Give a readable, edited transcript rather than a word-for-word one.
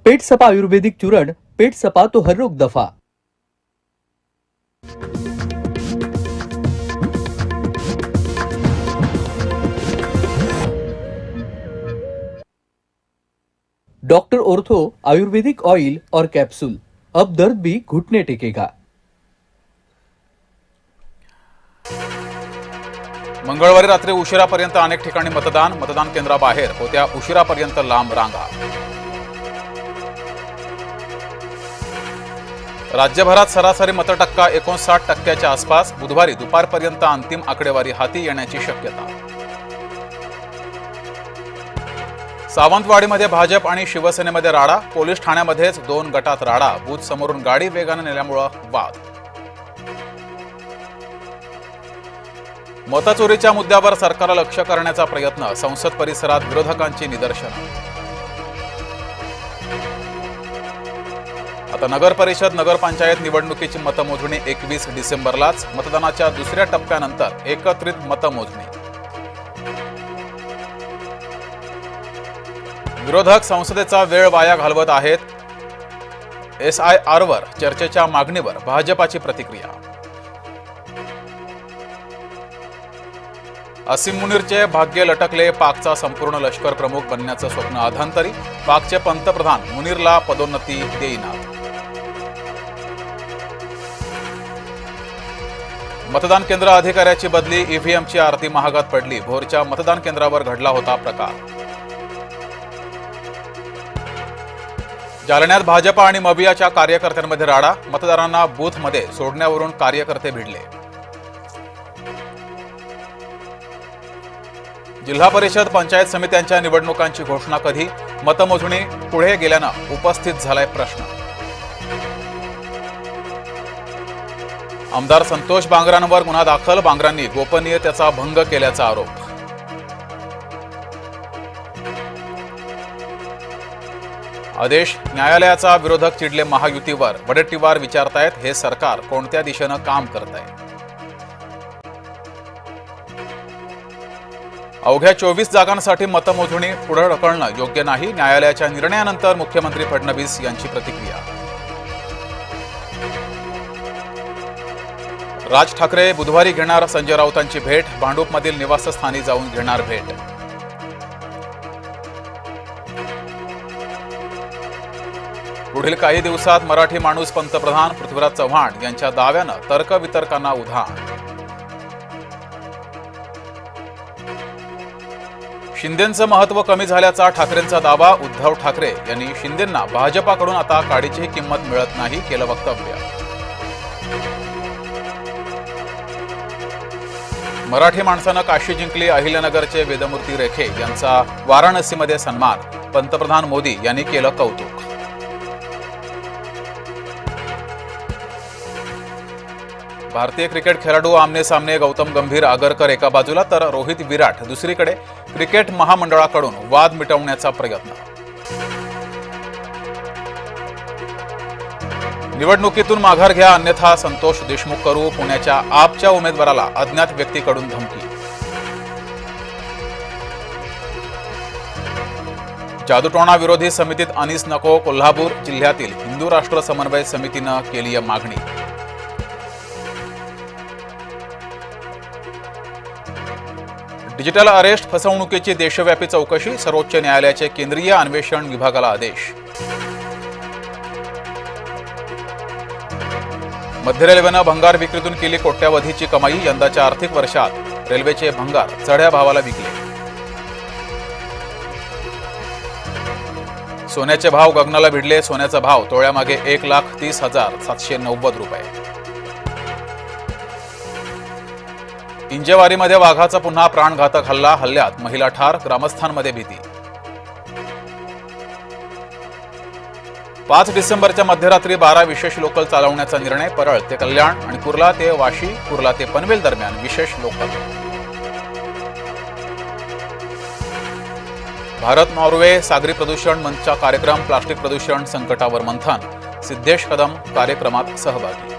पेट सपा आयुर्वेदिक चूर्ण, पेट सपा तो हर रोग दफा। डॉक्टर ऑर्थो आयुर्वेदिक ऑयल और कैप्सूल, अब दर्द भी घुटने टेकेगा। मंगळवारी रात्री उशिरापर्यंत अनेक ठिकाणी मतदान केंद्राबाहेर होत्या उशिरापर्यंत लांब रांगा। राज्यभरात सरासरी मतटक्का 59% आसपास। बुधवारी दुपारपर्यंत अंतिम आकडेवारी हाती येण्याची शक्यता। सावंतवाडीमध्ये भाजप आणि शिवसेनेमध्ये राडा, पोलीस ठाण्यामध्येच 2 गटात राडा। बूथ समोरून गाडी वेगाने नेल्यामुळे वाद। मतचोरीच्या मुद्द्यावर सरकारला लक्ष करण्याचा प्रयत्न, संसद परिसरात विरोधकांची निदर्शनं। आता नगर परिषद नगरपंचायत निवडणुकीची मतमोजणी 21 डिसेंबरलाच। मतदानाच्या दुसऱ्या टप्प्यानंतर एकत्रित मतमोजणी। विरोधक संसदेचा वेळ वाया घालवत आहेत। SIRवर चर्चेच्या मागणीवर भाजपाची प्रतिक्रिया। असीम मुनीरचे भाग्य लटकले, पाकचा संपूर्ण लष्कर प्रमुख बनण्याचं स्वप्न अधांतरी। पाकचे पंतप्रधान मुनीरला पदोन्नती देईनात। मतदान केंद्र अधिकाऱ्याची बदली, EVMची आरती महागात पडली। भोरच्या मतदान केंद्रावर घडला होता प्रकार। जालन्यात भाजपा आणि मवियाच्या कार्यकर्त्यांमध्ये राडा, मतदारांना बूथमध्ये सोडण्यावरून कार्यकर्ते भिडले। जिल्हा परिषद पंचायत समित्यांच्या निवडणुकांची घोषणा कधी? मतमोजणी पुढे गेल्यानं उपस्थित झालाय प्रश्न। आमदार संतोष बांगरांवर गुन्हा दाखल, बांगरांनी गोपनीयतेचा भंग केल्याचा आरोप। आदेश, न्यायालयाचा विरोधक चिडले महायुतीवर, वडेट्टीवार विचारतायत हे सरकार कोणत्या दिशेनं काम करतंय। अवघ्या 24 जागांसाठी मतमोजणी पुढे ढकलणं योग्य नाही, न्यायालयाच्या निर्णयानंतर मुख्यमंत्री फडणवीस यांची प्रतिक्रिया। राज ठाकरे बुधवारी घेणार संजय राऊतांची भेट, भांडूपमधील निवासस्थानी जाऊन घेणार भेट। पुढील काही दिवसात मराठी माणूस पंतप्रधान, पृथ्वीराज चव्हाण यांच्या दाव्यानं तर्कवितर्कांना उधाण। शिंदेंचं महत्व कमी झाल्याचा ठाकरेंचा दावा, उद्धव ठाकरे यांनी शिंदेंना भाजपाकडून आता काडीचीही किंमत मिळत नाही केलं वक्तव्य। मराठी माणसानं काशी जिंकली, अहिल्यानगरचे वेदमूर्ती रेखे यांचा वाराणसीमध्ये सन्मान, पंतप्रधान मोदी यांनी केलं कौतुक। भारतीय क्रिकेट खेळाडू आमने सामने, गौतम गंभीर आगरकर एका बाजूला तर रोहित विराट दुसरीकडे। क्रिकेट महामंडळाकडून वाद मिटवण्याचा प्रयत्न। निवडणुकीतून माघार घ्या अन्यथा संतोष देशमुख करू, पुण्याच्या आपच्या उमेदवाराला अज्ञात व्यक्तीकडून धमकी। जादूटोणा विरोधी समितीत अनीस नको, कोल्हापूर जिल्ह्यातील हिंदू राष्ट्र समन्वय समितीनं केली मागणी। डिजिटल अरेस्ट फसवणुकीची देशव्यापी चौकशी, सर्वोच्च न्यायालयाचे केंद्रीय अन्वेषण विभागाला आदेश। मध्य रेल्वेनं भंगार विक्रीतून केली कोट्यावधीची कमाई, यंदाच्या आर्थिक वर्षात रेल्वेचे भंगार चढ्या भावाला विकले। सोन्याचे भाव गगनाला भिडले, सोन्याचा भाव तोळ्यामागे 1,30,790 रुपये। इंजेवारीमध्ये वाघाचा पुन्हा प्राणघातक हल्ला, हल्ल्यात महिला ठार, ग्रामस्थांमध्ये भीती। 5 डिसेंबरच्या मध्यरात्री 12 विशेष लोकल चालवण्याचा निर्णय, परळ ते कल्याण आणि कुर्ला ते वाशी, कुर्ला ते पनवेल दरम्यान विशेष लोकल। भारत नॉर्वे सागरी प्रदूषण मंचचा कार्यक्रम, प्लास्टिक प्रदूषण संकटावर मंथन, सिद्धेश कदम कार्यक्रमात सहभागी।